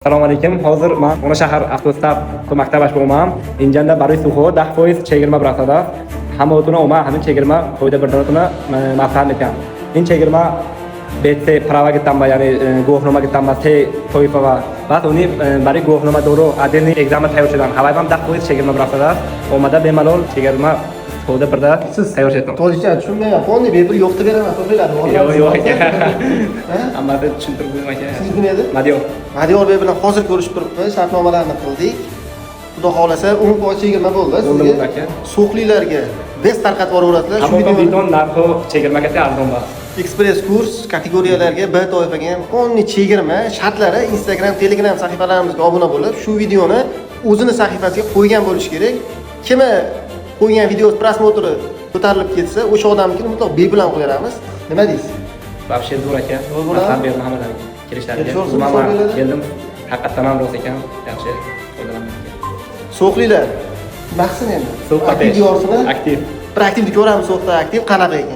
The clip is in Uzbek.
Assalomu alaykum. Hozir men Ona shahar avtobusda ko'makda bash bo'laman. Injanda baribir suxo 10% chegirma birasada. Hamma o'tuna o'ma, hamma chegirma qo'yda bir donatini maslahat ekan. In chegirma BT prava gitamba, ya'ni guvohnoma gitamba te toifa va ba'd uni baribir guvohnoma doro adeni ekzamen tayyorlagan. Havayam 10% chegirma birasada. O'mada bemalol chegirma qo'yda birda siz tayyorlaysiz. To'g'richa tushunmayman. Qonni bepul yo'q deb beraman, to'g'riladi. Yo'q aka. Amma deb tushuntirib qo'ying aka. Siz nima edi? Madiyor Bey bilan hozir ko'rishib turibmiz, shartnomalarni qildik. Xudo xolasa 10% chegirma bo'ldi. Sizga so'qlilarga bez tarqatib yuboradilar. Shu videoning narxi chegirmaga arzon bor. Express kurs kategoriyalarga B toifaga ham qonni chegirma shartlari Instagram, Telegram sahifalarimizga obuna bo'lib, shu videoni o'zini sahifasiga qo'ygan bo'lish kerak. Kimi qo'ygan video prosmotri ko'tarilib ketsa, o'sha odamnikini mutlaq bebilan qo'yamiz. Nima deysiz? Вообще zo'r ekan. Rahmat berdim hammalarga. Kelishlariga. Keldim. Haqiqatan ham rost ekan. Yaxshi foydalanaman. So'qlilar. Maqsad endi. So'qqa aktiv. Bir aktivni ko'ramiz, so'qda aktiv qanaqa ekan.